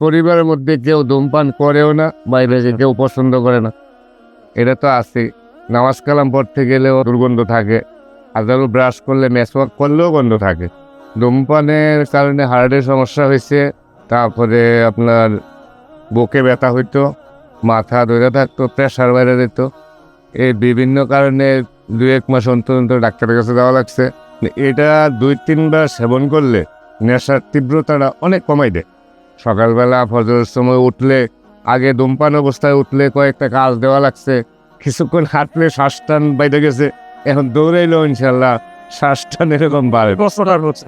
পরিবারের মধ্যে কেউ ধূমপান করেও না, বাইরে যে কেউ পছন্দ করে না, এটা তো আছে। নামাজ কালাম পড়তে গেলেও দুর্গন্ধ থাকে, আজারও ব্রাশ করলে মেসওয়াক করলেও গন্ধ থাকে। ধূমপানের কারণে হার্টের সমস্যা হয়েছে, তারপরে আপনার বুকে ব্যথা হইতো, মাথা ধরে থাকতো, প্রেশার বাইরে যেত। এই বিভিন্ন কারণে 2-1 মাস অন্তর অন্তর ডাক্তারের কাছে যাওয়া লাগছে। এটা 2-3 বার সেবন করলে নেশার তীব্রতাটা অনেক কমাই দেয়। সকালবেলা ফজরের সময় উঠলে, আগে ধূমপান অবস্থায় উঠলে কয়েকটা কাজ দেওয়া লাগছে, কিছুক্ষণ হাঁটলে শ্বাস টান বাইরে গেছে, এখন দৌড়াইলেও ইনশাল্লাহ শ্বাস টান এরকম বাড়ে।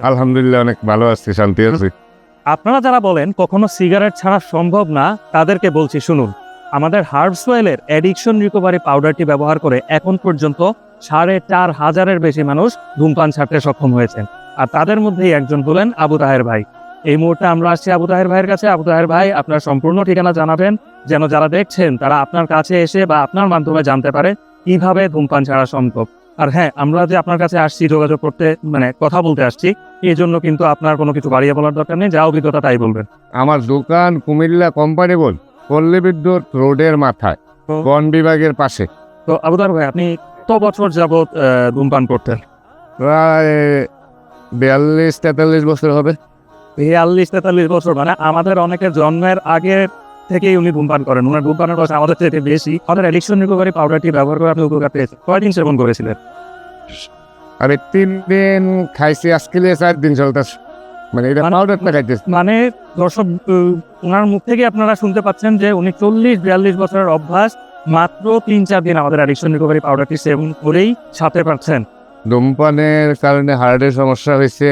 আলহামদুলিল্লাহ অনেক ভালো আছি, শান্তি আছি। আপনারা যারা বলেন কখনো সিগারেট ছাড়া সম্ভব না, তাদেরকে বলছি শুনুন। আমাদের হার্বসওয়েলের অ্যাডিকশন রিকভারি পাউডারটি ব্যবহার করে এখন পর্যন্ত 4,500-এর বেশি মানুষ ধূমপান ছাড়তে সক্ষম হয়েছেন। আর তাদের মধ্যেই একজন হলেন আবু তাহের ভাই। এই মুহূর্তে আমরা আসছি আবু তাহের ভাইয়ের কাছে। আবু তাহের ভাই, আপনার সম্পূর্ণ ঠিকানা জানাবেন, যেন যারা দেখছেন তারা আপনার কাছে এসে বা আপনার মাধ্যমে জানতে পারে কিভাবে ধূমপান ছাড়া সম্ভব। আর হ্যাঁ, আমরা যে আপনার কাছে আসছি যোগাযোগ করতে, কথা বলতে আসছি, এই জন্য কিন্তু আপনার কোনো কিছু বাড়িয়ে বলার দরকার নেই, যা অভিজ্ঞতা তাই বলবেন। আমার দোকান কুমিল্লা কোম্পানি বল, পল্লী বিদ্যুৎ রোডের মাথায়, বন বিভাগের পাশে। তো আবু তাহের ভাই, আপনি কত বছর যাবত ধূমপান করতেন? প্রায় 42-43 বছর হবে। 42-43 বছর, মানে আমাদের অনেকের জন্মের আগে থেকেই উনি ধূমপান করেন। ওনার ধূমপানের বয়স আমাদের থেকে বেশি। আমাদের অ্যাডিকশন রিকভারি পাউডারটি ব্যবহার করে আপনি উপকার পেয়েছেন। কয়দিন সেবন করেছিলেন? আমি 3 দিন খাইছি, আজকে 4 দিন চলতেছে। মানে এটা পাউডারটা খাইতেছি। মানে দর্শক, ওনার মুখ থেকে আপনারা শুনতে পাচ্ছেন যে উনি 40-42 বছরের অভ্যাস মাত্র 3-4 দিন আমাদের অ্যাডিকশন রিকভারি পাউডারটি সেবন করেই ছাড়তে পারছেন। ধূমপানের কারণে হার্টের সমস্যা হয়েছে,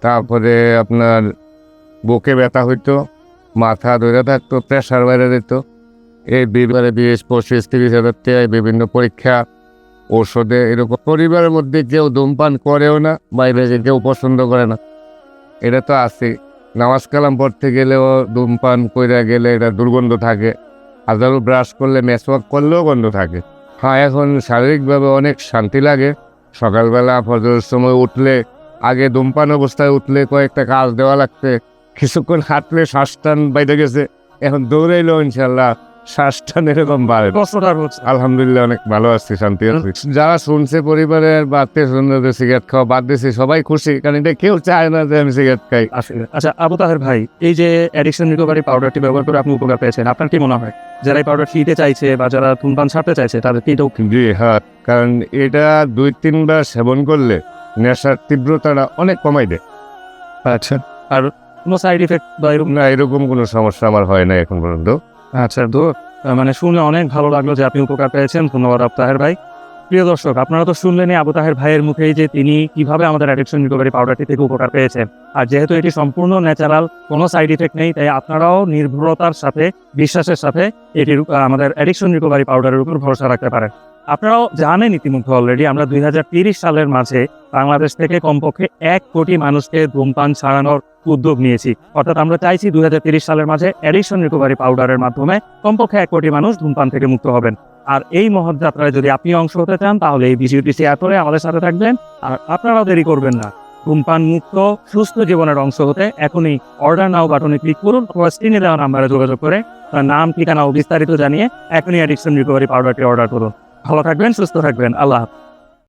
তারপরে আপনার বুকে ব্যথা হইতো, মাথা ধরে থাকতো, প্রেশার বাইরে যেত। এই 20-25-30 হাজার টাকায় বিভিন্ন পরীক্ষা, ঔষধে এরকম। পরিবারের মধ্যে কেউ ধূমপান করেও না, বাইরে যে কেউ পছন্দ করে না, এটা তো আছে। নামাজ কালাম পড়তে গেলেও ধূমপান করে গেলে এটা দুর্গন্ধ থাকে, আজারও ব্রাশ করলে মেসওয়াক করলেও গন্ধ থাকে। হ্যাঁ, এখন শারীরিকভাবে অনেক শান্তি লাগে। সকালবেলা ফজরের সময় উঠলে, আগে ধূমপান অবস্থায় উঠলে কয়েকটা কাজ দেওয়া লাগছে, কিছুক্ষণ হাঁটলে শ্বাস টান বাইরে গেছে, এখন দৌড়াইলেও ইনশাল্লাহ শ্বাস টান এরকম বাড়ে। আলহামদুলিল্লাহ অনেক ভালো আছি, শান্তি আছি। যারা শুনছে পরিবারের বা আত্মীয়-স্বজনদের সিগারেট খাওয়া বাদ দিয়েছে, সবাই খুশি, কারণ এটা কেউ চায় না যে আমি সিগারেট খাই। আচ্ছা আবু তাহের ভাই, এই যে অ্যাডিকশন রিকভারি পাউডারটি ব্যবহার করে আপনি উপকার পেয়েছেন, আপনার কি মনে হয় যারা এই পাউডার নিতে চাইছে বা যারা ধূমপান ছাড়তে চাইছে তাদের কি এটাও? জি হ্যাঁ, কারণ এটা 2-3 বার সেবন করলে নেশার তীব্রতাটা অনেক কমাই দেয়। আচ্ছা, আর কোনো সাইড ইফেক্ট বা এরকম? না, এরকম কোনো সমস্যা আমার হয় না এখন পর্যন্ত। আচ্ছা, তো মানে শুনে অনেক ভালো লাগলো যে আপনি উপকার পেয়েছেন। ধন্যবাদ আবু তাহের ভাই। প্রিয় দর্শক, আপনারা তো শুনলেনই আবু তাহের ভাইয়ের মুখেই যে তিনি কিভাবে আমাদের অ্যাডিকশন রিকভারি পাউডারটি থেকে উপকার পেয়েছেন। আর যেহেতু এটি সম্পূর্ণ ন্যাচারাল, কোনো সাইড ইফেক্ট নেই, তাই আপনারাও নির্ভরতার সাথে, বিশ্বাসের সাথে এটির আমাদের অ্যাডিকশন রিকভারি পাউডারের উপর ভরসা রাখতে পারেন। আপনারাও জানেন ইতিমধ্যে অলরেডি আমরা 2030 সালের মাঝে বাংলাদেশ থেকে কমপক্ষে 1 কোটি মানুষকে ধূমপান ছাড়ানোর উদ্যোগ নিয়েছি। অর্থাৎ আমরা চাইছি 2030 সালের মাঝে অ্যাডিকশন রিকভারি পাউডারের মাধ্যমে কমপক্ষে 1 কোটি মানুষ ধূমপান থেকে মুক্ত হবেন। আর এই মহৎ যাত্রায় যদি আপনি অংশ হতে চান, তাহলে এই ভিডিওটি শেয়ার করে আমাদের সাথে থাকবেন। আর আপনারাও দেরি করবেন না, ধূমপান মুক্ত সুস্থ জীবনের অংশ হতে এখনই অর্ডার নাও বাটনে ক্লিক করুন, অথবা স্ক্রিনে দেওয়া নাম্বারে যোগাযোগ করে তার নাম, ঠিকানা ও বিস্তারিত জানিয়ে এখনই অ্যাডিকশন রিকভারি পাউডারটি অর্ডার করুন। ভালো থাকবেন, সুস্থ থাকবেন। আল্লাহ হাফেজ।